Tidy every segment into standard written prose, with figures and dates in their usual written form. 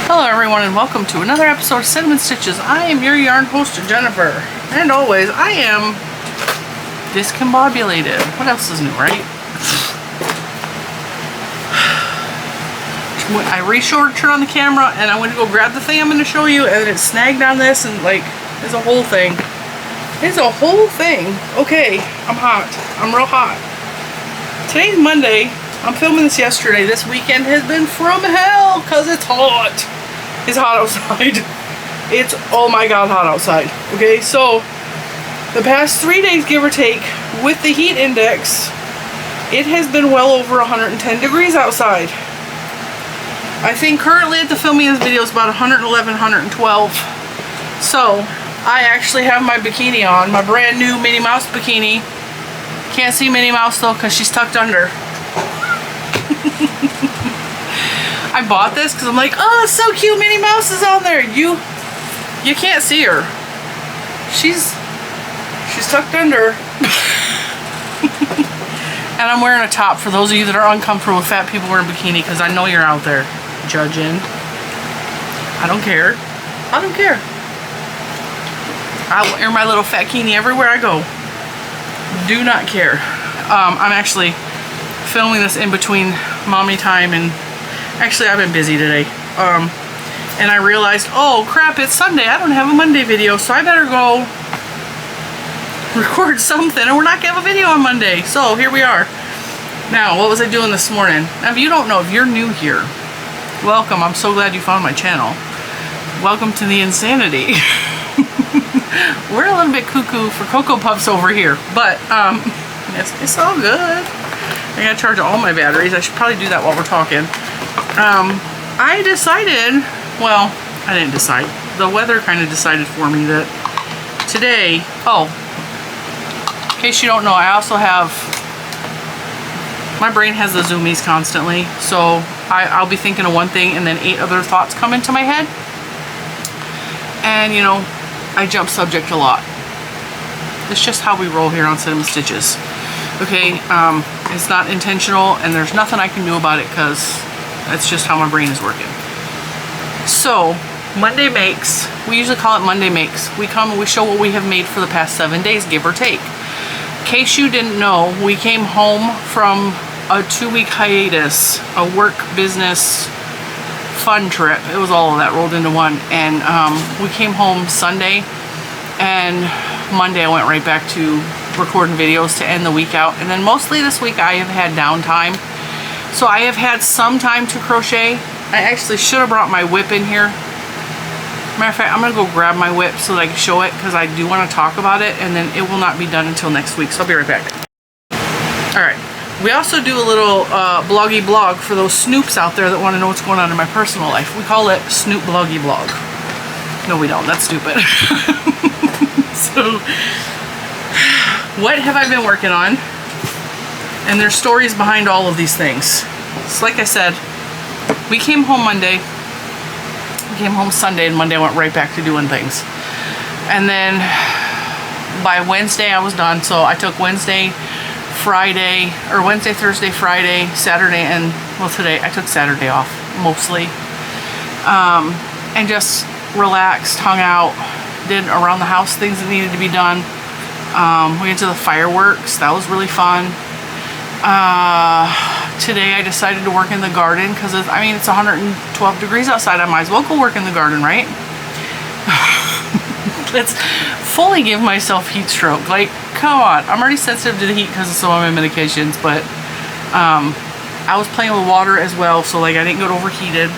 Hello everyone and welcome to another episode of Cinnamon Stitches. I am your yarn host, Jennifer. And always, I am discombobulated. What else is new, right? I re-shorted on the camera and I went to go grab the thing I'm going to show you and it snagged on this and like, it's a whole thing. It's a whole thing. Okay, I'm hot. I'm real hot. Today's Monday. I'm filming this yesterday. This weekend has been from hell because it's hot. It's hot outside. It's, oh my god, hot outside. Okay, so the past 3 days, give or take, with the heat index, it has been well over 110 degrees outside. I think currently at the filming of this video is about 111, 112. So I actually have my bikini on, my brand new Minnie Mouse bikini. Can't see Minnie Mouse though because she's tucked under. I bought this because I'm like, oh, it's so cute, Minnie Mouse is on there. You can't see her. She's tucked under. And I'm wearing a top for those of you that are uncomfortable with fat people wearing bikini, because I know you're out there judging. I don't care. I don't care. I will wear my little fat bikini everywhere I go. Do not care. I'm actually filming this in between mommy time and actually I've been busy today. And I realized, oh crap, it's Sunday. I don't have a Monday video, so I better go record something, and we're not gonna have a video on Monday. So here we are. Now, what was I doing this morning? Now, if you don't know, if you're new here, welcome. I'm so glad you found my channel. Welcome to the insanity. We're a little bit cuckoo for Cocoa Puffs over here, but it's all good. I gotta charge all my batteries. I should probably do that while we're talking. I decided, well, I didn't decide. The weather kind of decided for me that today, oh, in case you don't know, I also have, my brain has the zoomies constantly, so I'll be thinking of one thing and then 8 other thoughts come into my head. And, you know, I jump subject a lot. It's just how we roll here on Cinnamon Stitches. Okay, it's not intentional and there's nothing I can do about it because that's just how my brain is working. So, Monday makes, we usually call it Monday makes. We come and we show what we have made for the past 7 days, give or take. In case you didn't know, we came home from a 2-week hiatus, a work, business, fun trip. It was all of that rolled into one. And we came home Sunday and Monday I went right back to recording videos to end the week out, and then mostly this week I have had downtime, so I have had some time to crochet. I actually should have brought my whip in here. Matter of fact, I'm gonna go grab my whip so that I can show it, because I do want to talk about it, and then it will not be done until next week, so I'll be right back. Alright, we also do a little bloggy blog for those snoops out there that want to know what's going on in my personal life. We call it Snoop Bloggy Blog. No, we don't. That's stupid. So what have I been working on? And there's stories behind all of these things. So like I said, we came home Monday, we came home Sunday, and Monday I went right back to doing things. And then by Wednesday I was done, so I took Wednesday, Friday, or Wednesday, Thursday, Friday, Saturday, and well today I took Saturday off, mostly. And just relaxed, hung out, did around the house things that needed to be done. We went to the fireworks. That was really fun. Today I decided to work in the garden because it's 112 degrees outside. I might as well go work in the garden, right? Let's fully give myself heat stroke. Like, come on. I'm already sensitive to the heat because of some of my medications, but I was playing with water as well, so like I didn't get overheated,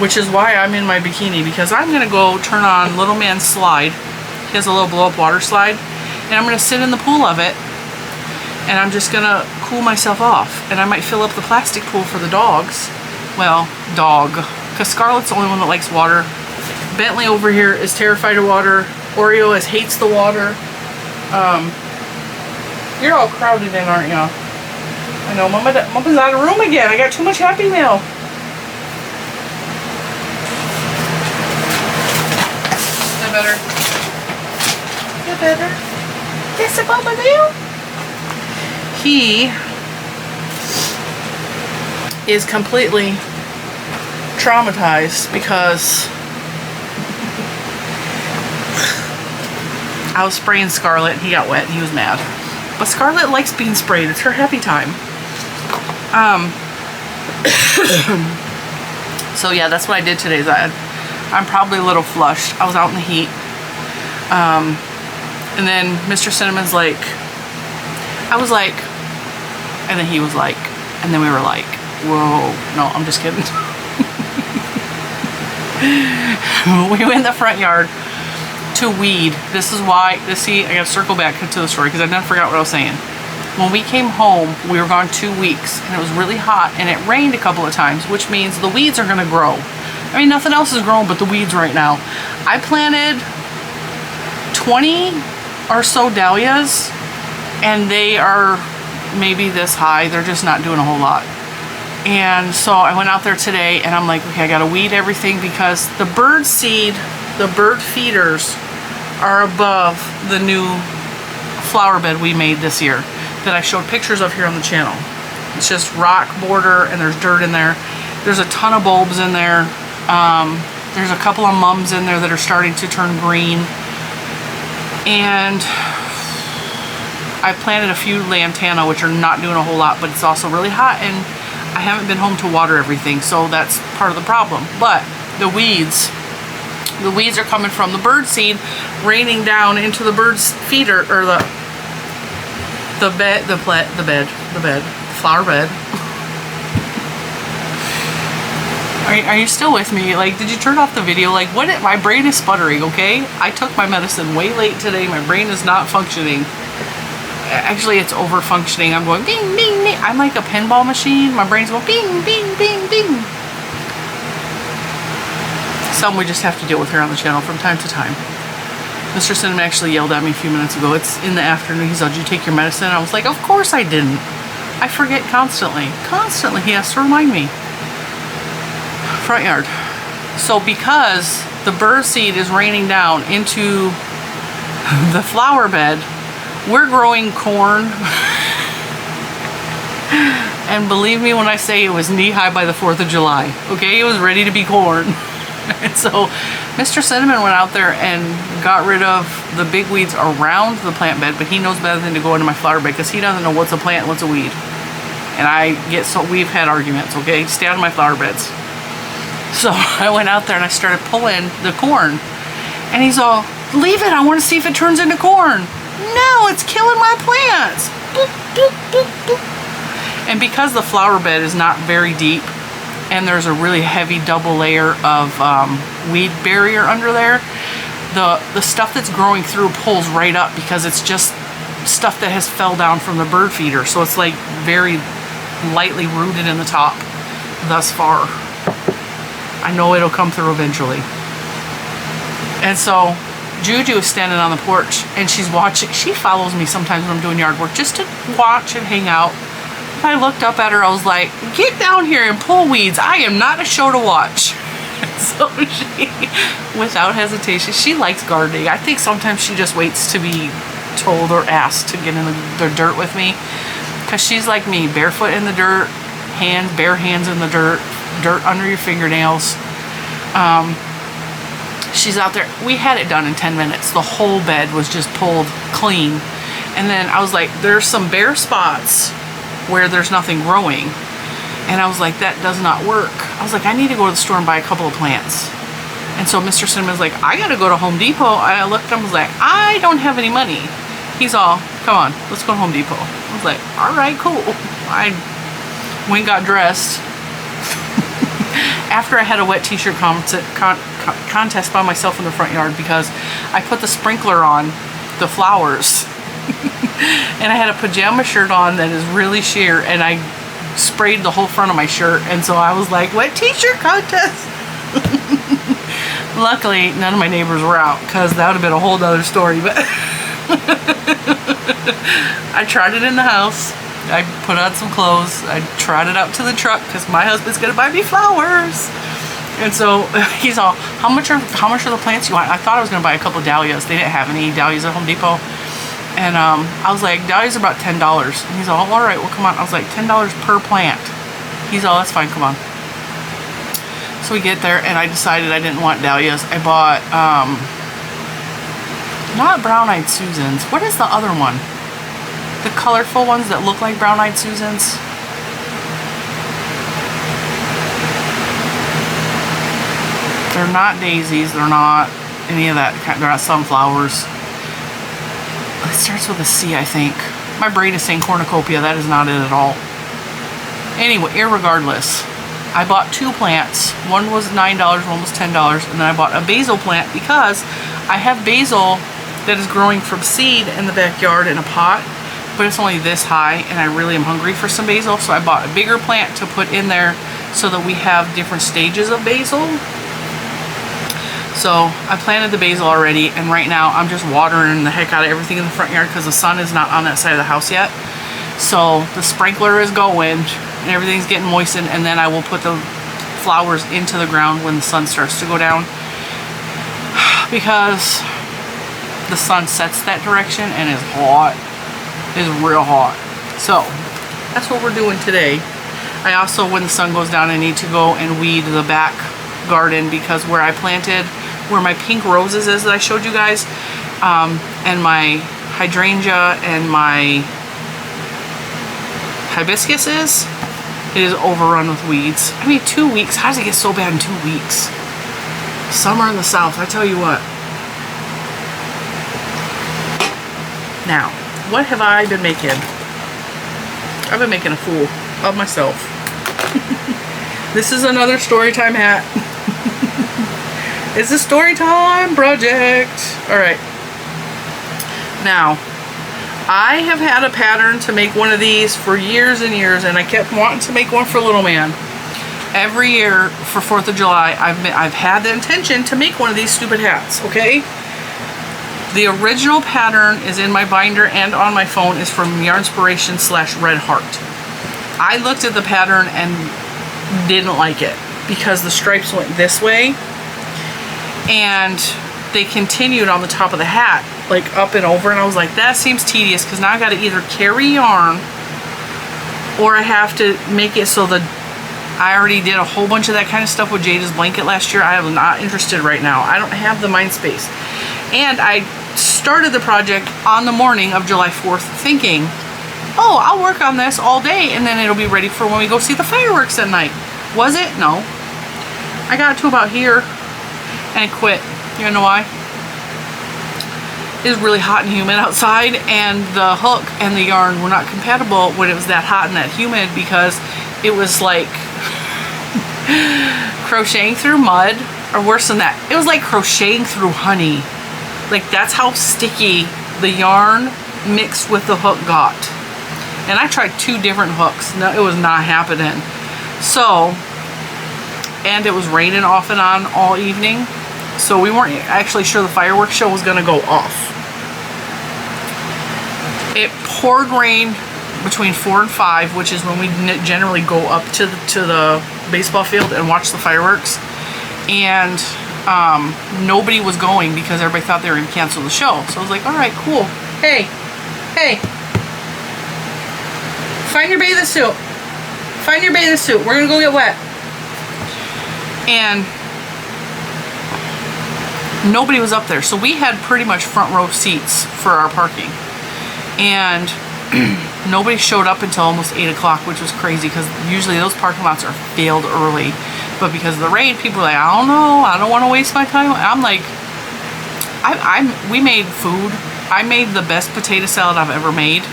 which is why I'm in my bikini, because I'm gonna go turn on Little Man's slide. He has a little blow-up water slide. And I'm going to sit in the pool of it, and I'm just going to cool myself off. And I might fill up the plastic pool for the dogs. Well, dog. Because Scarlett's the only one that likes water. Bentley over here is terrified of water. Oreo hates the water. You're all crowded in, aren't you? I know, Mama's out of room again. I got too much Happy Meal. Is that better? Is that better? Yes, a Bubba Leo. He is completely traumatized because I was spraying Scarlet and he got wet and he was mad. But Scarlet likes being sprayed. It's her happy time. So yeah, that's what I did today. I'm probably a little flushed. I was out in the heat. And then Mr. Cinnamon's like, I was like, and then he was like, and then we were like, whoa, no, I'm just kidding. We went in the front yard to weed. This is why, see, I gotta circle back to the story because I done forgot what I was saying. When we came home, we were gone 2 weeks and it was really hot and it rained a couple of times, which means the weeds are gonna grow. I mean, nothing else is growing but the weeds right now. I planted 20 or so dahlias and they are maybe this high. They're just not doing a whole lot. And so I went out there today and I'm like, okay, I gotta weed everything because the bird seed, the bird feeders are above the new flower bed we made this year that I showed pictures of here on the channel. It's just rock border and there's dirt in there. There's a ton of bulbs in there. There's a couple of mums in there that are starting to turn green. And I planted a few lantana, which are not doing a whole lot, but it's also really hot and I haven't been home to water everything, so that's part of the problem. But the weeds are coming from the bird seed raining down into the bird's feeder, or the flower bed. Are you still with me? Like, did you turn off the video? Like, what? My brain is sputtering, okay? I took my medicine way late today. My brain is not functioning. Actually, it's over functioning. I'm going ding, ding, ding. I'm like a pinball machine. My brain's going bing, bing, bing, bing. Something we just have to deal with here on the channel from time to time. Mr. Cinnamon actually yelled at me a few minutes ago. It's in the afternoon. He said, did you take your medicine? I was like, of course I didn't. I forget constantly. Constantly. He has to remind me. Front yard. So because the bird seed is raining down into the flower bed, we're growing corn. And believe me when I say it was knee-high by the 4th of July. Okay, it was ready to be corn. And so Mr. Cinnamon went out there and got rid of the big weeds around the plant bed, but he knows better than to go into my flower bed because he doesn't know what's a plant and what's a weed. And we've had arguments, okay? Stay out of my flower beds. So I went out there and I started pulling the corn. And he's all, leave it, I want to see if it turns into corn. No, it's killing my plants. Boop, boop, boop, boop. And because the flower bed is not very deep, and there's a really heavy double layer of weed barrier under there, the stuff that's growing through pulls right up because it's just stuff that has fell down from the bird feeder. So it's like very lightly rooted in the top thus far. I know it'll come through eventually. And so Juju is standing on the porch and she's watching. She follows me sometimes when I'm doing yard work just to watch and hang out. I looked up at her, I was like, get down here and pull weeds. I am not a show to watch. So she, without hesitation, she likes gardening. I think sometimes she just waits to be told or asked to get in the dirt with me. Because she's like me, barefoot in the dirt, bare hands in the dirt under your fingernails. She's out there. We had it done in 10 minutes. The whole bed was just pulled clean. And then I was like, there's some bare spots where there's nothing growing. And I was like, that does not work. I was like, I need to go to the store and buy a couple of plants. And so Mr. Cinnamon's like, I gotta go to Home Depot. I looked at him, I was like, I don't have any money. He's all, come on, let's go to Home Depot. I was like, all right, cool. I went and got dressed. After I had a wet t-shirt contest by myself in the front yard because I put the sprinkler on the flowers. And I had a pajama shirt on that is really sheer, and I sprayed the whole front of my shirt, and so I was like, wet t-shirt contest. Luckily none of my neighbors were out because that would have been a whole other story, but I tried it in the house. I put on some clothes, I trotted up to the truck because my husband's gonna buy me flowers. And so he's all, how much are the plants you want? I thought I was gonna buy a couple of dahlias. They didn't have any dahlias at Home Depot. And I was like, dahlias are about $10. And he's all, all right, well, come on. I was like, $10 per plant. He's all, that's fine, come on. So we get there, and I decided I didn't want dahlias. I bought, not brown-eyed Susans. What is the other one? The colorful ones that look like brown-eyed Susans. They're not daisies. They're not any of that kind. They're not sunflowers. It starts with a C, I think. My brain is saying cornucopia. That is not it at all. Anyway, irregardless, I bought 2 plants. One was $9, one was $10, and then I bought a basil plant because I have basil that is growing from seed in the backyard in a pot, but it's only this high, and I really am hungry for some basil, so I bought a bigger plant to put in there so that we have different stages of basil. So I planted the basil already, and right now I'm just watering the heck out of everything in the front yard because the sun is not on that side of the house yet. So the sprinkler is going and everything's getting moistened, and then I will put the flowers into the ground when the sun starts to go down because the sun sets that direction and is hot. It's real hot. So that's what we're doing today. I also, when the sun goes down, I need to go and weed the back garden because where I planted, where my pink roses is that I showed you guys, and my hydrangea and my hibiscus is, it is overrun with weeds. I mean, 2 weeks. How does it get so bad in 2 weeks? Summer in the south, I tell you what. Now, what have I been making? I've been making a fool of myself. This is another story time hat. It's a story time project. Alright. Now, I have had a pattern to make one of these for years and years, and I kept wanting to make one for Little Man. Every year for 4th of July, I've had the intention to make one of these stupid hats, okay? The original pattern is in my binder and on my phone, is from Yarnspiration / Red Heart. I looked at the pattern and didn't like it because the stripes went this way and they continued on the top of the hat, like up and over, and I was like, that seems tedious because now I got to either carry yarn or I have to make it so I already did a whole bunch of that kind of stuff with Jada's blanket last year. I am not interested right now. I don't have the mind space. And I started the project on the morning of July 4th thinking, oh, I'll work on this all day and then it'll be ready for when we go see the fireworks at night. Was it? No. I got to about here and quit. You know why? It was really hot and humid outside, and the hook and the yarn were not compatible when it was that hot and that humid because it was like crocheting through mud, or worse than that. It was like crocheting through honey. Like, that's how sticky the yarn mixed with the hook got. And I tried 2 different hooks. No, it was not happening. So, and it was raining off and on all evening. So we weren't actually sure the fireworks show was going to go off. It poured rain between 4 and 5, which is when we generally go up to the baseball field and watch the fireworks. And nobody was going because everybody thought they were going to cancel the show. So I was like, all right, cool. Hey, find your bathing suit. Find your bathing suit. We're going to go get wet. And nobody was up there. So we had pretty much front row seats for our parking. And nobody showed up until almost 8 o'clock, which was crazy because usually those parking lots are filled early. But because of the rain, people were like, I don't know, I don't want to waste my time. I'm like, we made food. I made the best potato salad I've ever made.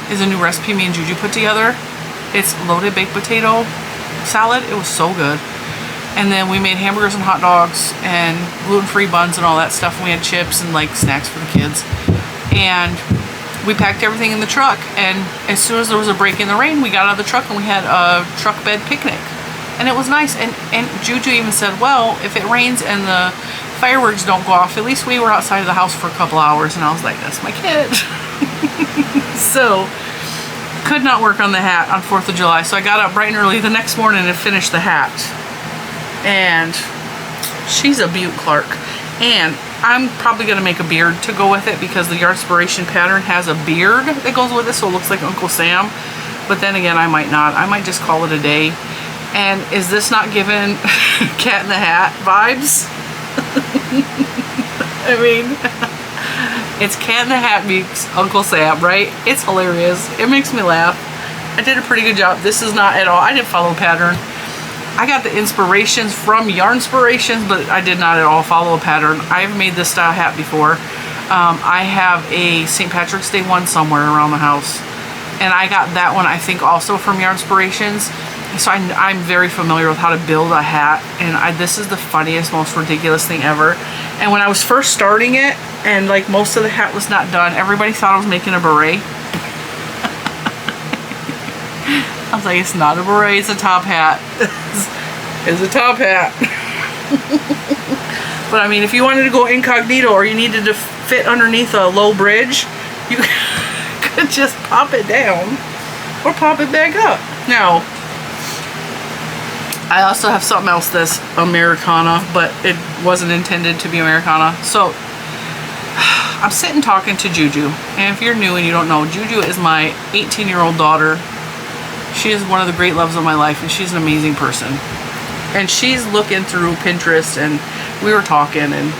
Is a new recipe me and Juju put together. It's loaded baked potato salad. It was so good. And then we made hamburgers and hot dogs and gluten-free buns and all that stuff. And we had chips and like snacks for the kids. And we packed everything in the truck. And as soon as there was a break in the rain, we got out of the truck and we had a truck bed picnic. And it was nice. And Juju even said, well, if it rains and the fireworks don't go off, at least we were outside of the house for a couple hours. And I was like, that's my kid. So, could not work on the hat on 4th of July. So I got up bright and early the next morning and finished the hat. And she's a beaut, Clark. And I'm probably going to make a beard to go with it because the Yarnspiration pattern has a beard that goes with it, so it looks like Uncle Sam. But then again, I might not. I might just call it a day. And is this not giving Cat in the Hat vibes? I mean, it's Cat in the Hat meets Uncle Sam, right? It's hilarious. It makes me laugh. I did a pretty good job. This is not at all, I didn't follow a pattern. I got the inspirations from Yarnspirations, but I did not at all follow a pattern. I've made this style hat before. I have a St. Patrick's Day one somewhere around the house. And I got that one, I think, also from Yarnspirations. So I'm very familiar with how to build a hat. And this is the funniest, most ridiculous thing ever. And when I was first starting it, and like most of the hat was not done, everybody thought I was making a beret. I was like, it's not a beret, it's a top hat. It's a top hat. But I mean, if you wanted to go incognito or you needed to fit underneath a low bridge, you could just pop it down or pop it back up. Now, I also have something else that's Americana, but it wasn't intended to be Americana. So I'm sitting talking to Juju, and if you're new and you don't know, Juju is my 18-year-old daughter. She is one of the great loves of my life, and she's an amazing person. And she's looking through Pinterest, and we were talking, and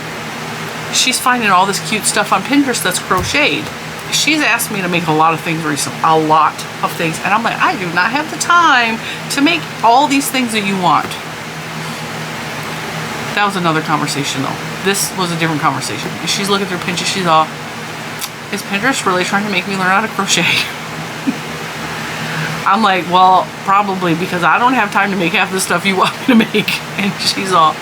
she's finding all this cute stuff on Pinterest that's crocheted. She's asked me to make a lot of things recently, a lot of things, and I'm like, I do not have the time to make all these things that you want. That was another conversation though. This was a different conversation. She's looking through Pinterest, she's all, is Pinterest really trying to make me learn how to crochet? I'm like, well, probably, because I don't have time to make half the stuff you want me to make. And she's all,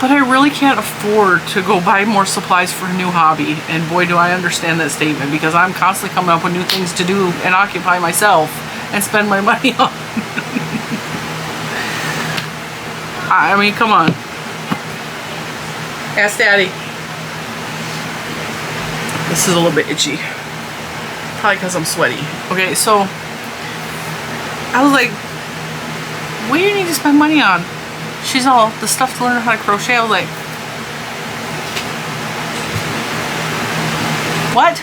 but I really can't afford to go buy more supplies for a new hobby. And boy, do I understand that statement, because I'm constantly coming up with new things to do and occupy myself and spend my money on. I mean, come on. Ask Daddy. This is a little bit itchy. Probably because I'm sweaty. Okay, so I was like, what do you need to spend money on? She's all, the stuff to learn how to crochet. I was like, what?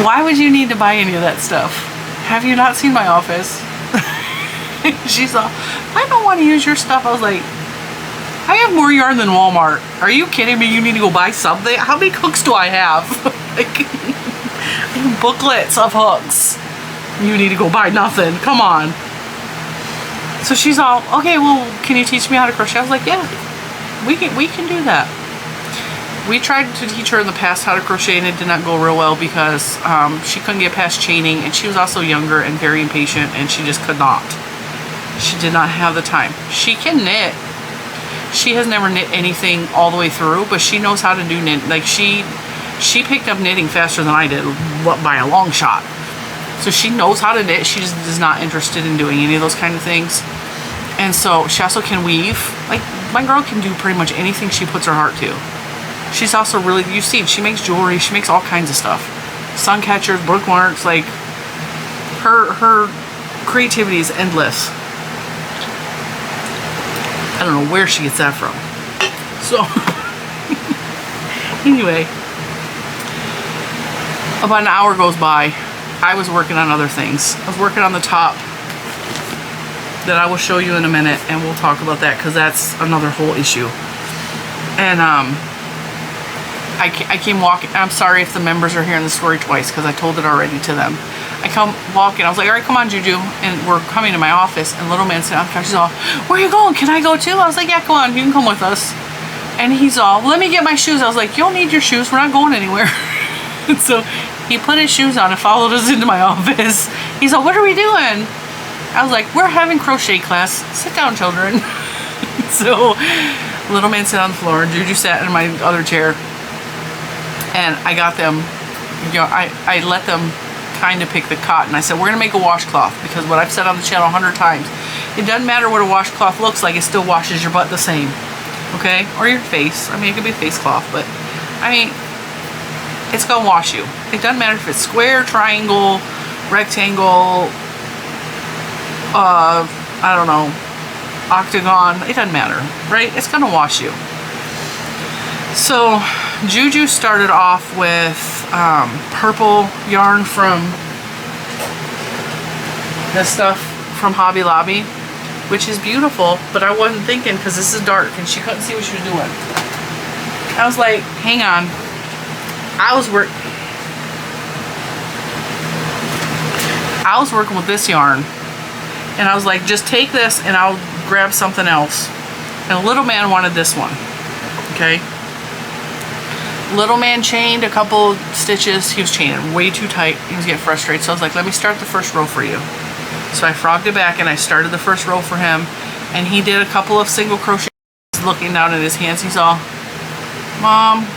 Why would you need to buy any of that stuff? Have you not seen my office? She's all, I don't want to use your stuff. I was like, I have more yarn than Walmart. Are you kidding me? You need to go buy something? How many hooks do I have? Like, booklets of hooks. You need to go buy nothing. Come on. So she's all, okay, well, can you teach me how to crochet? I was like, yeah, we can do that. We tried to teach her in the past how to crochet, and it did not go real well because she couldn't get past chaining, and she was also younger and very impatient, and she just could not. She did not have the time. She can knit. She has never knit anything all the way through, but she knows how to do knit. Like she picked up knitting faster than I did by a long shot. So she knows how to knit. She just is not interested in doing any of those kind of things. And so she also can weave. Like, my girl can do pretty much anything she puts her heart to. She's also really, you've seen, she makes jewelry. She makes all kinds of stuff. Sun catchers, bookmarks, like her creativity is endless. I don't know where she gets that from. So, anyway, about an hour goes by. I was working on other things. I was working on the top that I will show you in a minute, and we'll talk about that because that's another whole issue. And I came walking. I'm sorry if the members are hearing the story twice because I told it already to them. I come walking. I was like, all right, come on, Juju. And we're coming to my office, and little man said, she's all, where are you going? Can I go too? I was like, yeah, come on. You can come with us. And he's all, let me get my shoes. I was like, you don't need your shoes. We're not going anywhere. And so he put his shoes on and followed us into my office. He's all, what are we doing? I was like, we're having crochet class. Sit down, children. So little man sat on the floor, and Juju sat in my other chair. And I got them, you know, I let them kind of pick the cotton. I said, we're going to make a washcloth, because what I've said on the channel 100 times, it doesn't matter what a washcloth looks like, it still washes your butt the same. Okay? Or your face. I mean, it could be a face cloth, but I mean, it's going to wash you. It doesn't matter if it's square, triangle, rectangle, I don't know, octagon. It doesn't matter, right? It's going to wash you. So Juju started off with purple yarn from this stuff from Hobby Lobby, which is beautiful, but I wasn't thinking because this is dark and she couldn't see what she was doing. I was like, hang on. I was working with this yarn, and I was like, just take this and I'll grab something else. And Little Man wanted this one. Okay. Little Man chained a couple stitches. He was chaining way too tight. He was getting frustrated. So I was like, let me start the first row for you. So I frogged it back and I started the first row for him. And he did a couple of single crochets. Looking down at his hands, he's all, Mom.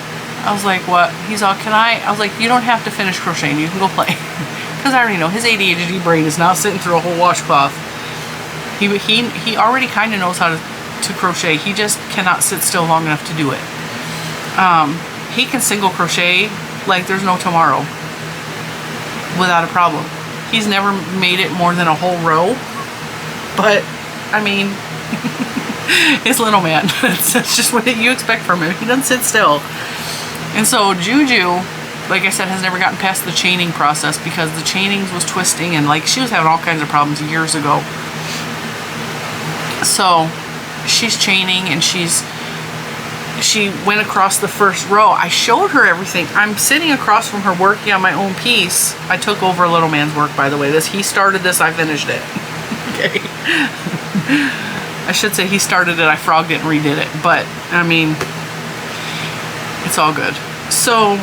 I was like, what? He's all, can I? I was like, you don't have to finish crocheting. You can go play. Because I already know his ADHD brain is now sitting through a whole washcloth. He already kind of knows how to crochet. He just cannot sit still long enough to do it. He can single crochet like there's no tomorrow without a problem. He's never made it more than a whole row, but I mean, it's Little Man. That's just what you expect from him. He doesn't sit still. And so Juju, like I said, has never gotten past the chaining process because the chainings was twisting and like she was having all kinds of problems years ago. So she's chaining and she went across the first row. I showed her everything. I'm sitting across from her working on my own piece. I took over Little Man's work, by the way. He started this, I finished it. Okay. I should say he started it, I frogged it and redid it. But, I mean, it's all good. So,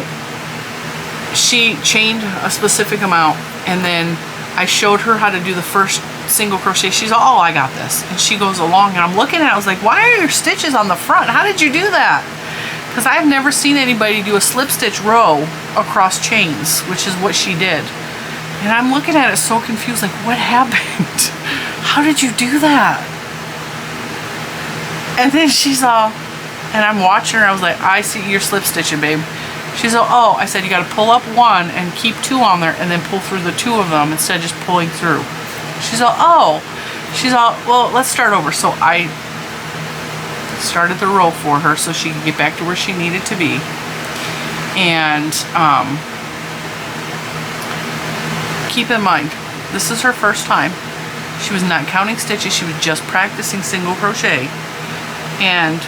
she chained a specific amount and then I showed her how to do the first single crochet. She's all, oh, I got this. And she goes along and I'm looking at it, I was like, why are your stitches on the front? How did you do that? Because I've never seen anybody do a slip stitch row across chains, which is what she did. And I'm looking at it so confused, like, what happened? How did you do that? And then she's all, and I'm watching her, I was like, I see you're slip stitching, babe. She's all, oh, I said, you got to pull up one and keep two on there and then pull through the two of them instead of just pulling through. She's all, oh. She's all, well, let's start over. So I started the row for her so she could get back to where she needed to be. And keep in mind, this is her first time. She was not counting stitches. She was just practicing single crochet. And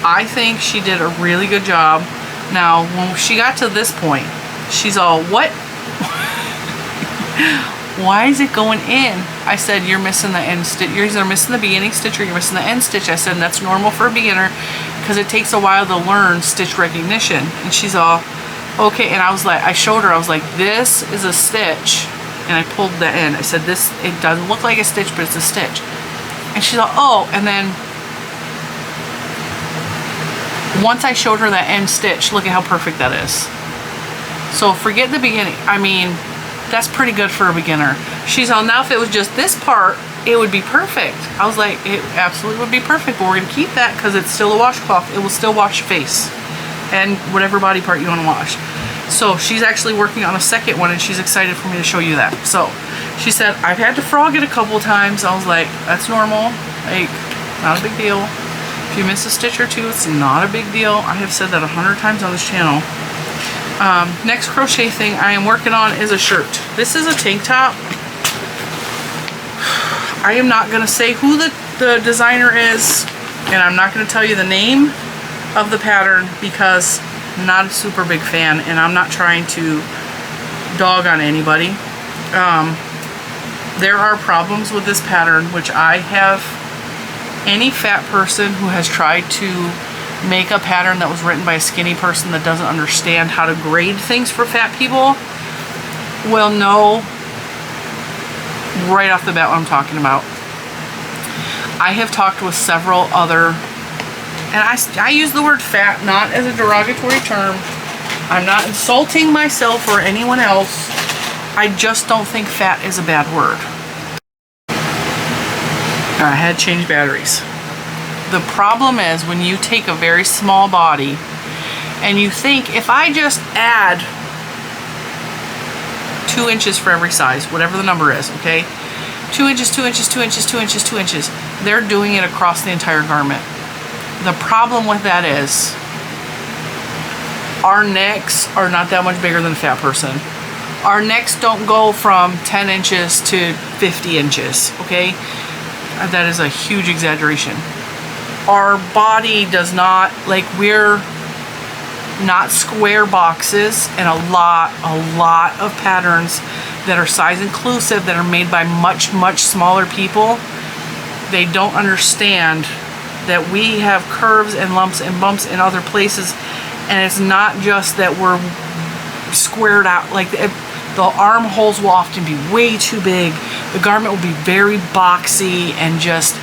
I think she did a really good job. Now, when she got to this point, she's all, what? Why is it going in? I said, you're missing the end stitch. You're either missing the beginning stitch or you're missing the end stitch. I said, and that's normal for a beginner because it takes a while to learn stitch recognition. And she's all, okay. And I was like, I showed her, I was like, this is a stitch. And I pulled the end. I said, this, it doesn't look like a stitch, but it's a stitch. And she's all, oh. And then once I showed her that end stitch, look at how perfect that is. So forget the beginning. I mean, that's pretty good for a beginner. She's all, now if it was just this part, it would be perfect. I was like, it absolutely would be perfect, but we're gonna keep that because it's still a washcloth. It will still wash your face and whatever body part you wanna wash. So she's actually working on a second one and she's excited for me to show you that. So she said, I've had to frog it a couple of times. I was like, that's normal, like, not a big deal. If you miss a stitch or two, it's not a big deal. I have said that 100 times on this channel. Next crochet thing I am working on is a shirt. This is a tank top. I am not going to say who the designer is, and I'm not going to tell you the name of the pattern because I'm not a super big fan, and I'm not trying to dog on anybody. There are problems with this pattern, which I have. Any fat person who has tried to make a pattern that was written by a skinny person that doesn't understand how to grade things for fat people will know right off the bat what I'm talking about. I have talked with several other, and I use the word fat not as a derogatory term. I'm not insulting myself or anyone else. I just don't think fat is a bad word. I had to change batteries. The problem is when you take a very small body and you think, if I just add 2 inches for every size, whatever the number is, okay? 2 inches, 2 inches, 2 inches, 2 inches, 2 inches. They're doing it across the entire garment. The problem with that is our necks are not that much bigger than a fat person. Our necks don't go from 10 inches to 50 inches, okay? That is a huge exaggeration. Our body does not, like, we're not square boxes, and a lot of patterns that are size inclusive, that are made by much smaller people, they don't understand that we have curves and lumps and bumps in other places, and it's not just that we're squared out. Like, the armholes will often be way too big. The garment will be very boxy and just...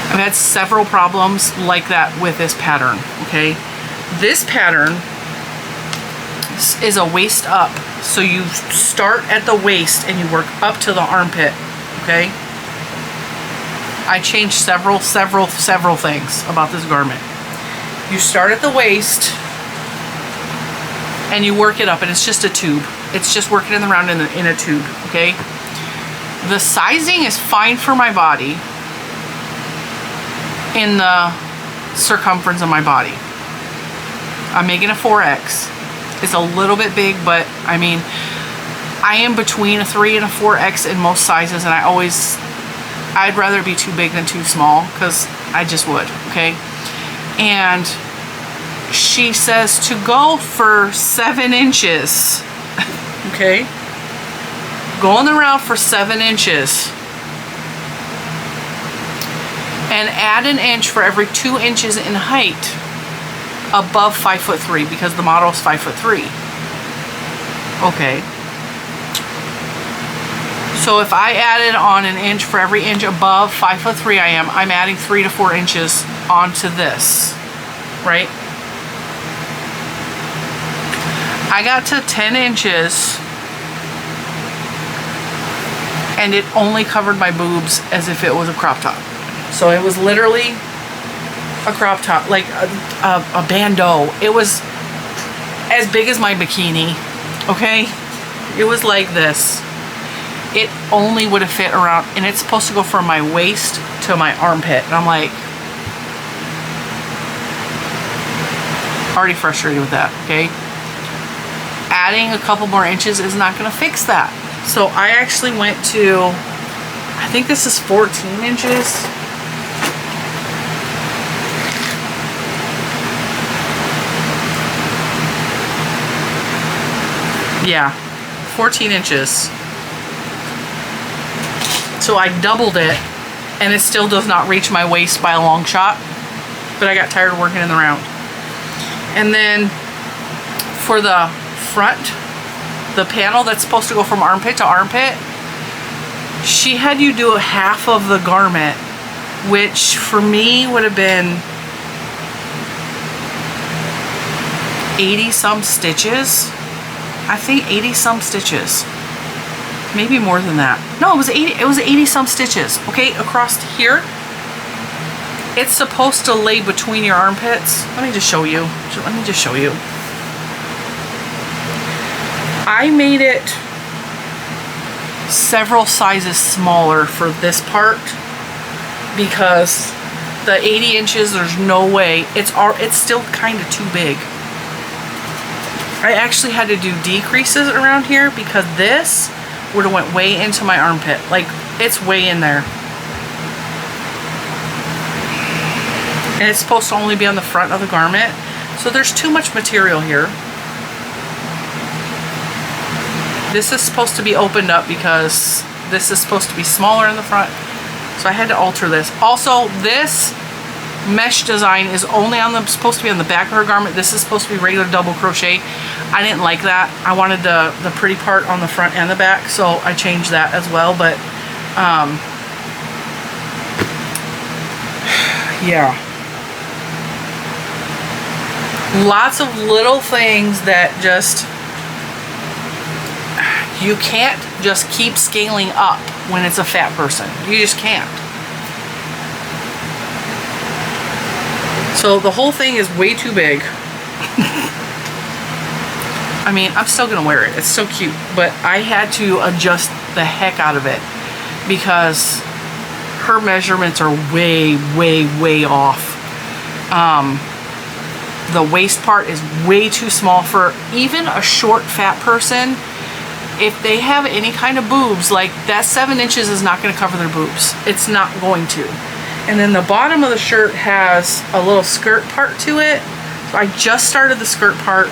I've had several problems like that with this pattern, okay? This pattern is a waist up. So you start at the waist and you work up to the armpit, okay? I changed several things about this garment. You start at the waist and you work it up, and it's just a tube. It's just working in the round in a tube, okay? The sizing is fine for my body in the circumference of my body. I'm making a 4X. It's a little bit big, but I mean, I am between a 3 and a 4X in most sizes, and I'd rather be too big than too small, because I just would, okay? And she says to go for 7 inches, okay? Go in the round for 7 inches. And add an inch for every 2 inches in height above 5'3", because the model is 5'3". Okay. So if I added on an inch for every inch above 5'3" I'm adding 3 to 4 inches onto this, right? I got to 10 inches and it only covered my boobs as if it was a crop top. So it was literally a crop top, like a bandeau. It was as big as my bikini, okay? It was like this. It only would have fit around, and it's supposed to go from my waist to my armpit. And I'm like, already frustrated with that, okay? Adding a couple more inches is not gonna fix that. So I actually went to, I think this is 14 inches. Yeah, 14 inches. So I doubled it, and it still does not reach my waist by a long shot, but I got tired of working in the round. And then for the front, the panel that's supposed to go from armpit to armpit, she had you do half of the garment, which for me would have been 80 some stitches. I think 80 some stitches, maybe more than that. No, it was 80 some stitches, okay, across here. It's supposed to lay between your armpits. Let me just show you. I made it several sizes smaller for this part because the 80 inches, there's no way. It's still kind of too big. I actually had to do decreases around here because this would have went way into my armpit. Like, it's way in there. And it's supposed to only be on the front of the garment. So there's too much material here. This is supposed to be opened up because this is supposed to be smaller in the front. So I had to alter this. Also, this mesh design is only supposed to be on the back of her garment. This is supposed to be regular double crochet. I didn't like that. I wanted the pretty part on the front and the back, so I changed that as well. But yeah, lots of little things that just, you can't just keep scaling up when it's a fat person. You just can't. So the whole thing is way too big. I mean, I'm still gonna wear it. It's so cute, but I had to adjust the heck out of it because her measurements are way off. The waist part is way too small for even a short, fat person. If they have any kind of boobs, like that 7 inches is not going to cover their boobs. It's not going to. And then the bottom of the shirt has a little skirt part to it. So I just started the skirt part.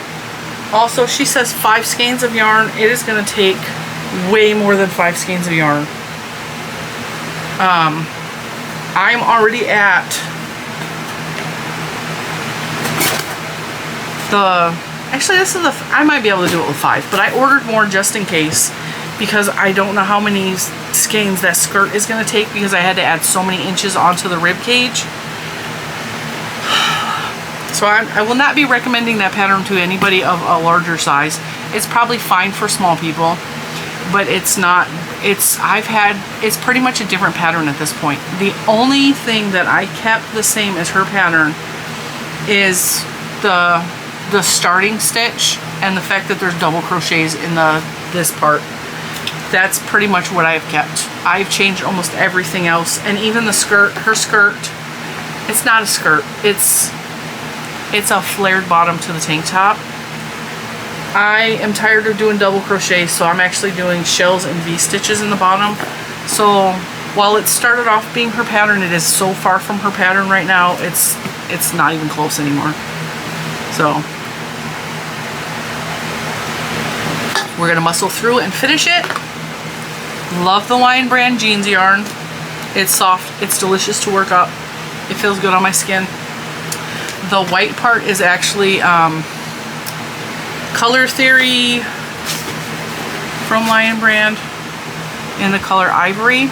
Also, she says 5 skeins of yarn. It is going to take way more than 5 skeins of yarn. I'm already at actually this is I might be able to do it with 5, but I ordered more just in case, because I don't know how many skeins that skirt is going to take, because I had to add so many inches onto the rib cage. So I will not be recommending that pattern to anybody of a larger size. It's probably fine for small people, but it's not, it's pretty much a different pattern at this point. The only thing that I kept the same as her pattern is the starting stitch and the fact that there's double crochets in this part. That's pretty much what I've kept. I've changed almost everything else, and even the skirt, her skirt, it's not a skirt. It's a flared bottom to the tank top. I am tired of doing double crochet, so I'm actually doing shells and V-stitches in the bottom. So while it started off being her pattern, it is so far from her pattern right now, it's not even close anymore. So we're gonna muscle through and finish it. Love the Lion brand jeans yarn. It's soft, it's delicious to work up. It feels good on my skin. The white part is actually Color Theory from Lion brand in the color Ivory.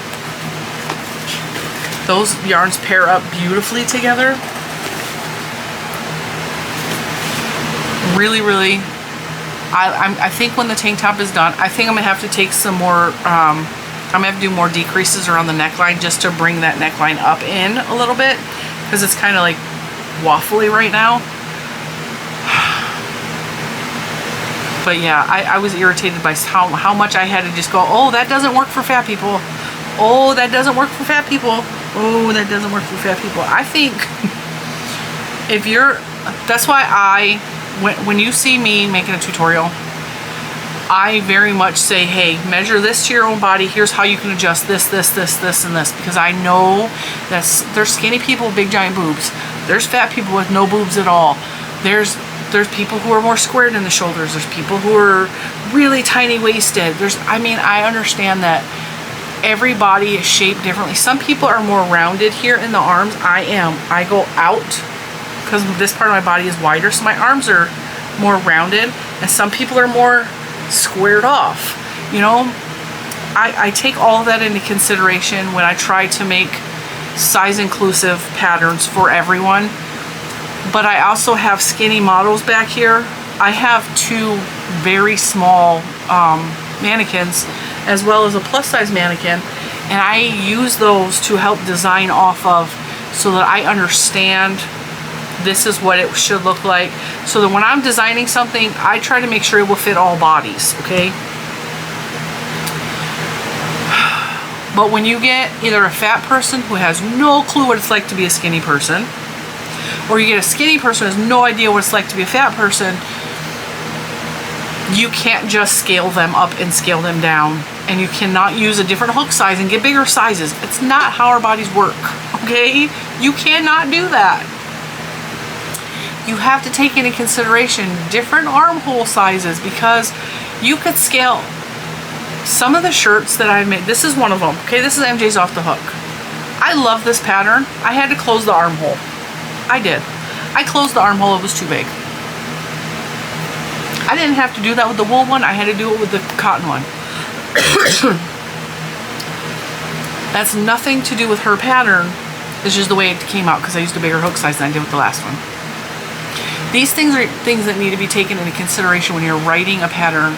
Those yarns pair up beautifully together. Really, really. I think when the tank top is done, I think I'm gonna have to take some more, I'm gonna have to do more decreases around the neckline just to bring that neckline up in a little bit, because it's kind of like waffly right now. But yeah, I was irritated by how much I had to just go, oh, that doesn't work for fat people. Oh, that doesn't work for fat people. Oh, that doesn't work for fat people. I think if you're, that's why when you see me making a tutorial, I very much say, hey, measure this to your own body. Here's how you can adjust this, this, this, this, and this. Because I know that there's skinny people with big giant boobs. There's fat people with no boobs at all. There's people who are more squared in the shoulders. There's people who are really tiny waisted. I understand that every body is shaped differently. Some people are more rounded here in the arms. I go out because this part of my body is wider, so my arms are more rounded, and some people are more squared off. You know, I take all of that into consideration when I try to make size inclusive patterns for everyone. But I also have skinny models back here. I have 2 very small mannequins, as well as a plus size mannequin, and I use those to help design off of, so that I understand this is what it should look like, so that when I'm designing something, I try to make sure it will fit all bodies, okay? But when you get either a fat person who has no clue what it's like to be a skinny person, or you get a skinny person who has no idea what it's like to be a fat person, you can't just scale them up and scale them down, and you cannot use a different hook size and get bigger sizes. It's not how our bodies work, okay? You cannot do that. You have to take into consideration different armhole sizes, because you could scale some of the shirts that I've made. This is one of them, okay? This is MJ's Off the Hook. I love this pattern. I had to close the armhole. I did. I closed the armhole, it was too big. I didn't have to do that with the wool one, I had to do it with the cotton one. That's nothing to do with her pattern. It's just the way it came out, because I used a bigger hook size than I did with the last one. These things are things that need to be taken into consideration when you're writing a pattern.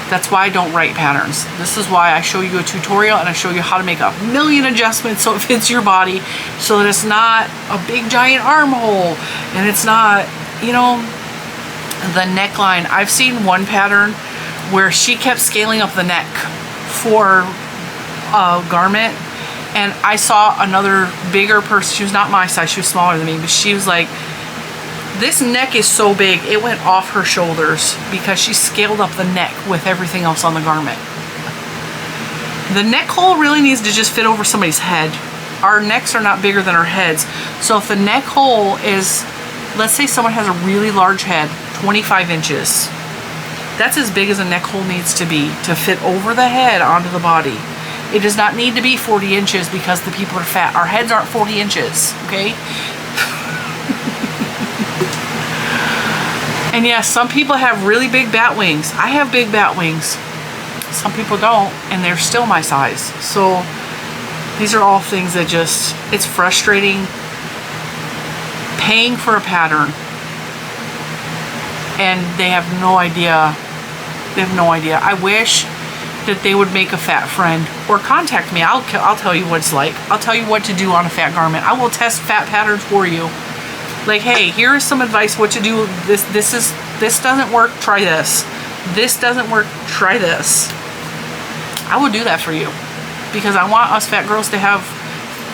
That's why I don't write patterns. This is why I show you a tutorial and I show you how to make a million adjustments so it fits your body, so that it's not a big giant armhole, and it's not, you know, the neckline. I've seen one pattern where she kept scaling up the neck for a garment, and I saw another bigger person. She was not my size, she was smaller than me, but she was like, This neck is so big, it went off her shoulders because she scaled up the neck with everything else on the garment. The neck hole really needs to just fit over somebody's head. Our necks are not bigger than our heads. So if the neck hole is, let's say someone has a really large head, 25 inches. That's as big as a neck hole needs to be to fit over the head onto the body. It does not need to be 40 inches because the people are fat. Our heads aren't 40 inches, okay? And yes, some people have really big bat wings. I have big bat wings. Some people don't, and they're still my size. So these are all things that just, it's frustrating paying for a pattern and they have no idea. They have no idea. I wish that they would make a fat friend or contact me. I'll tell you what it's like. I'll tell you what to do on a fat garment. I will test fat patterns for you. Like, hey, here is some advice what to do. This doesn't work, try this. This doesn't work, try this. I will do that for you because I want us fat girls to have,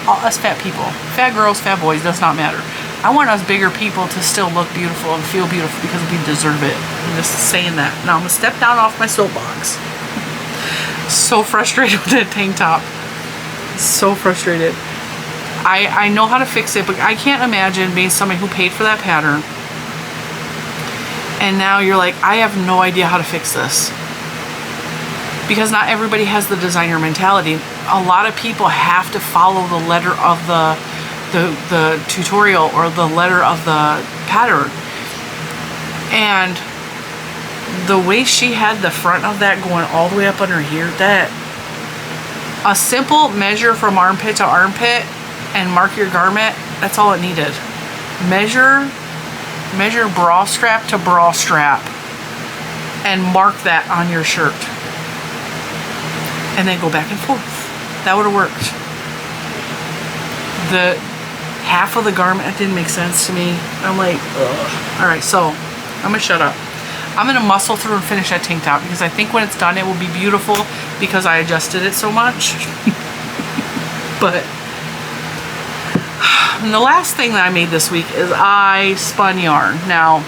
us fat people, fat girls, fat boys, does not matter. I want us bigger people to still look beautiful and feel beautiful because we deserve it. I'm just saying that. Now I'm gonna step down off my soapbox. So frustrated with that tank top. So frustrated. I know how to fix it, but I can't imagine being somebody who paid for that pattern and now you're like, I have no idea how to fix this. Because not everybody has the designer mentality. A lot of people have to follow the letter of the tutorial or the letter of the pattern. And the way she had the front of that going all the way up under here, that a simple measure from armpit to armpit and mark your garment, that's all it needed. Measure bra strap to bra strap and mark that on your shirt. And then go back and forth. That would have worked. The half of the garment, that didn't make sense to me. I'm like, ugh. All right, so I'm gonna shut up. I'm gonna muscle through and finish that tank top because I think when it's done, it will be beautiful because I adjusted it so much. But and the last thing that I made this week is I spun yarn. Now,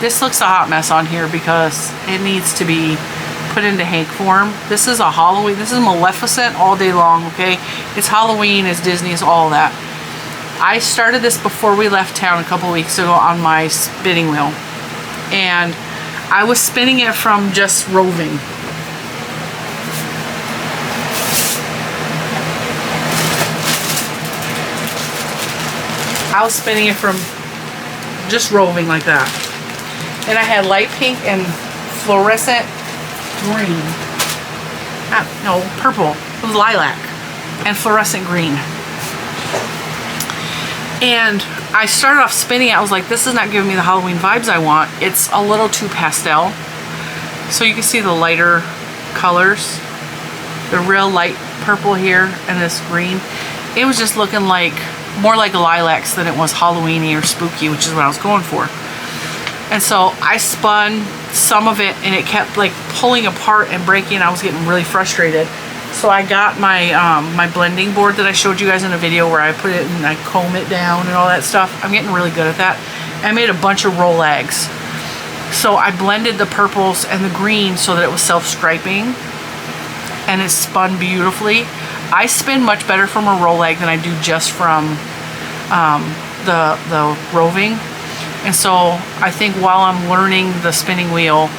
this looks a hot mess on here because it needs to be put into hank form. This is a Halloween, this is Maleficent all day long, okay? It's Halloween, it's Disney, it's all that. I started this before we left town a couple weeks ago on my spinning wheel. And I was spinning it from just roving. I was spinning it from just roving like that. And I had light pink and fluorescent green. No, purple. It was lilac and fluorescent green. And I started off spinning it. I was like, this is not giving me the Halloween vibes I want. It's a little too pastel. So you can see the lighter colors. The real light purple here and this green. It was just looking like more like lilacs than it was Halloween-y or spooky, which is what I was going for. And so I spun some of it and it kept like pulling apart and breaking. I was getting really frustrated. So I got my my blending board that I showed you guys in a video where I put it and I comb it down and all that stuff. I'm getting really good at that. I made a bunch of roll eggs. So I blended the purples and the green so that it was self-striping and it spun beautifully. I spin much better from a roll egg than I do just from the roving. And so I think while I'm learning the spinning wheel,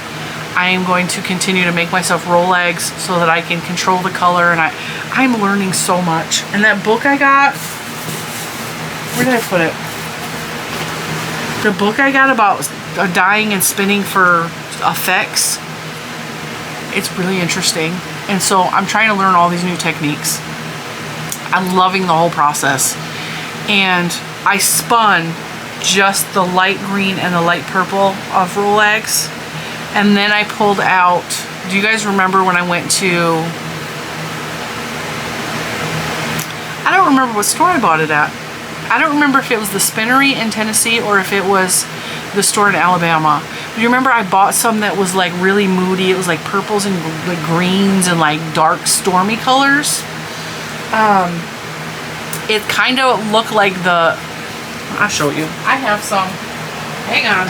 I am going to continue to make myself roll eggs so that I can control the color. And I'm learning so much. And that book I got, where did I put it? The book I got about dyeing and spinning for effects, it's really interesting. And so I'm trying to learn all these new techniques. I'm loving the whole process. And I spun just the light green and the light purple of roll eggs. And then I pulled out, do you guys remember when I went to, I don't remember what store I bought it at. I don't remember if it was the Spinnery in Tennessee or if it was the store in Alabama. Do you remember I bought some that was like really moody? It was like purples and like greens and like dark stormy colors. It kind of looked like the, I'll show you. I have some Hang on.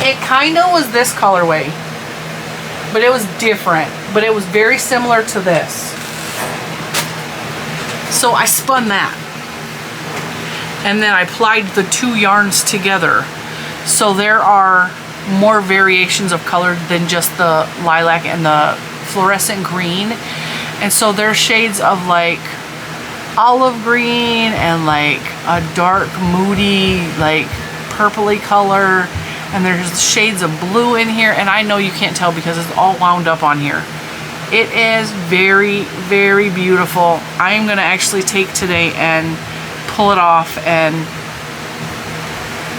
It kind of was this colorway, but it was different. But it was very similar to this. So I spun that. And then I plied the two yarns together. So there are more variations of color than just the lilac and the fluorescent green. And so there's shades of like olive green and like a dark moody like purpley color, and there's shades of blue in here, and I know you can't tell because it's all wound up on here. It is very, very beautiful. I am going to actually take today and pull it off, and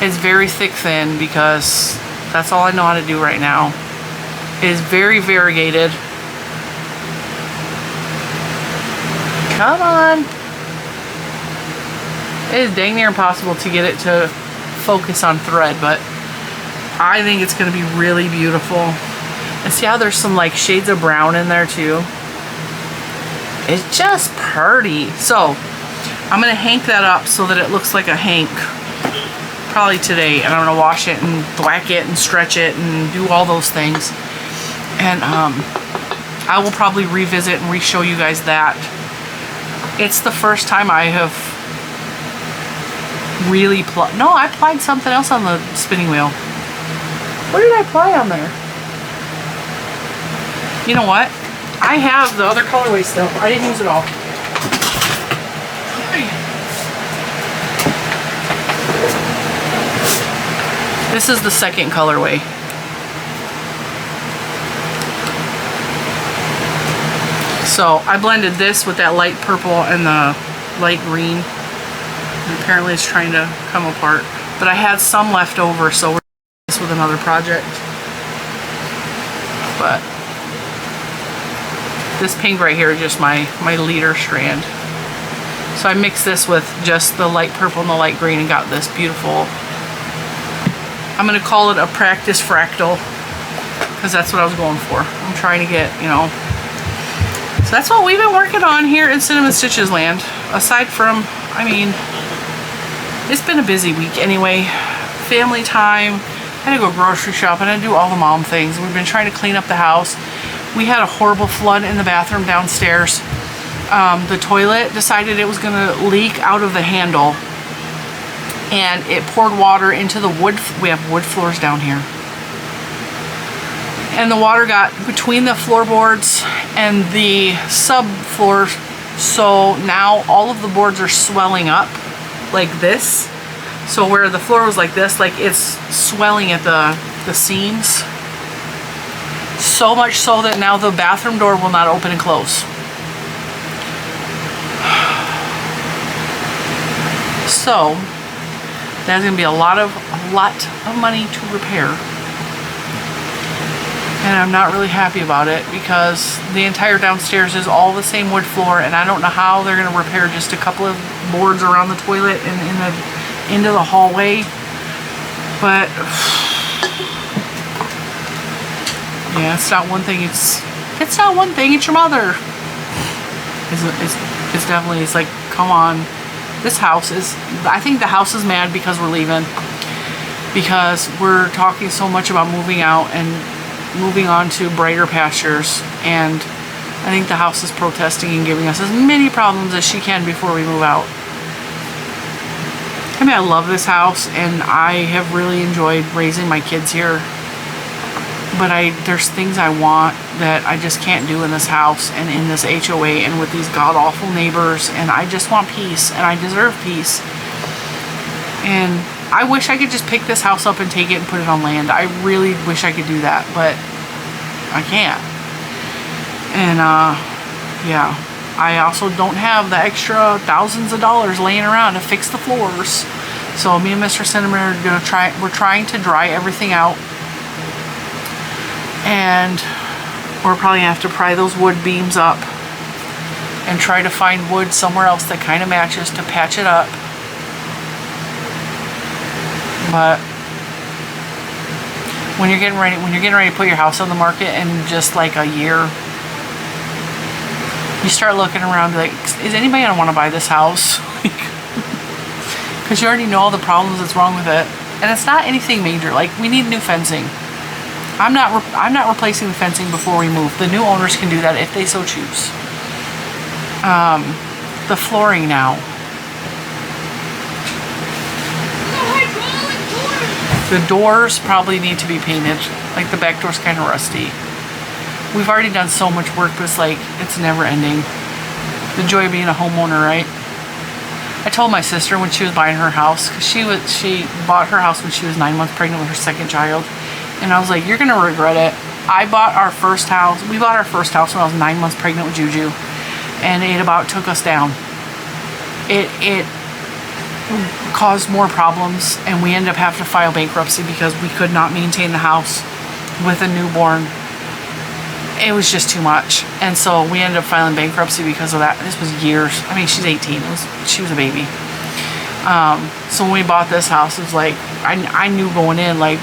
it's very thick thin because that's all I know how to do right now. It is very variegated. Come on. It is dang near impossible to get it to focus on thread, but I think it's going to be really beautiful. And see how there's some like shades of brown in there too? It's just pretty. So I'm going to hank that up so that it looks like a hank probably today, and I'm going to wash it and thwack it and stretch it and do all those things. And I will probably revisit and re-show you guys that. It's the first time I have really no, I applied something else on the spinning wheel. What did I apply on there? You know what? I have the other colorway still. I didn't use it all. This is the second colorway. So I blended this with that light purple and the light green. And apparently it's trying to come apart. But I had some left over, so we're doing this with another project. But this pink right here is just my leader strand. So I mixed this with just the light purple and the light green and got this beautiful. I'm going to call it a practice fractal because that's what I was going for. I'm trying to get, you know. So that's what we've been working on here in Cinnamon Stitches land. Aside from, I mean, it's been a busy week anyway. Family time. I had to go grocery shopping. I had to do all the mom things. We've been trying to clean up the house. We had a horrible flood in the bathroom downstairs. The toilet decided it was going to leak out of the handle, and it poured water into the wood. We have wood floors down here. And the water got between the floorboards and the subfloor, so now all of the boards are swelling up like this. So where the floor was like this, like it's swelling at the seams. So much so that now the bathroom door will not open and close. So that's gonna be a lot of money to repair. And I'm not really happy about it because the entire downstairs is all the same wood floor, and I don't know how they're going to repair just a couple of boards around the toilet and into the hallway. But yeah, it's not one thing. It's not one thing. It's your mother. It's definitely. It's like, come on. This house is. I think the house is mad because we're leaving. Because we're talking so much about moving out and moving on to brighter pastures, and I think the house is protesting and giving us as many problems as she can before we move out. I mean, I love this house and I have really enjoyed raising my kids here, but there's things I want that I just can't do in this house and in this HOA and with these god-awful neighbors, and I just want peace, and I deserve peace. And I wish I could just pick this house up and take it and put it on land. I really wish I could do that, but I can't. And yeah, I also don't have the extra thousands of dollars laying around to fix the floors. So me and Mr. Cinnamon are gonna we're trying to dry everything out, and we're probably gonna have to pry those wood beams up and try to find wood somewhere else that kind of matches to patch it up. But when you're getting ready to put your house on the market in just like a year, you start looking around like, is anybody gonna want to buy this house? because you already know all the problems that's wrong with it. And it's not anything major. Like, we need new fencing. I'm not replacing the fencing before we move. The new owners can do that if they so choose. The flooring now. The doors probably need to be painted. Like, the back door's kind of rusty. We've already done so much work, but it's like, it's never ending. The joy of being a homeowner, right? I told my sister when she was buying her house, because she bought her house when she was 9 months pregnant with her second child. And I was like, you're gonna regret it. We bought our first house when I was 9 months pregnant with Juju. And it about took us down. It caused more problems, and we ended up having to file bankruptcy because we could not maintain the house with a newborn. It was just too much. And so we ended up filing bankruptcy because of that. This was years. I mean, she's 18. She was a baby. So when we bought this house, it was like, I knew going in, like,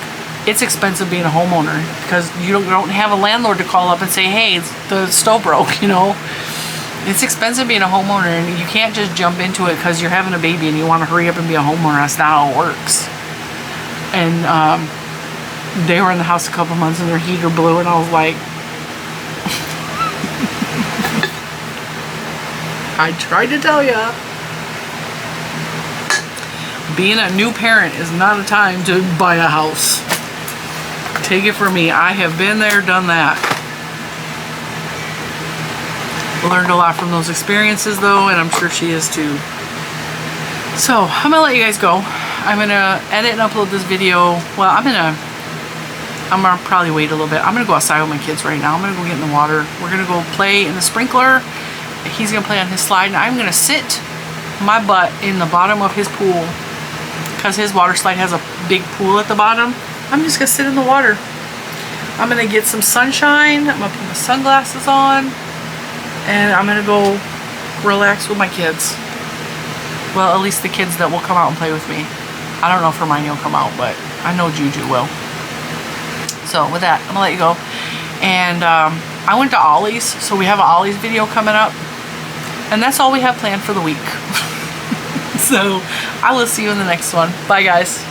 it's expensive being a homeowner because you don't have a landlord to call up and say, hey, the stove broke, you know. It's expensive being a homeowner, and you can't just jump into it because you're having a baby and you want to hurry up and be a homeowner. That's not how it works. And they were in the house a couple months and their heater blew, and I was like, I tried to tell ya. Being a new parent is not a time to buy a house. Take it from me. I have been there, done that. Learned a lot from those experiences though, and I'm sure she is too. So I'm gonna let you guys go. I'm gonna edit and upload this video. Well, I'm gonna probably wait a little bit. I'm gonna go outside with my kids right now. I'm gonna go get in the water. We're gonna go play in the sprinkler. He's gonna play on his slide, and I'm gonna sit my butt in the bottom of his pool because his water slide has a big pool at the bottom. I'm just gonna sit in the water. I'm gonna get some sunshine. I'm gonna put my sunglasses on, and I'm gonna go relax with my kids. Well, at least the kids that will come out and play with me. I don't know if Hermione will come out, but I know Juju will. So with that, I'm gonna let you go. And I went to Ollie's, so we have an Ollie's video coming up. And that's all we have planned for the week. So I will see you in the next one. Bye, guys.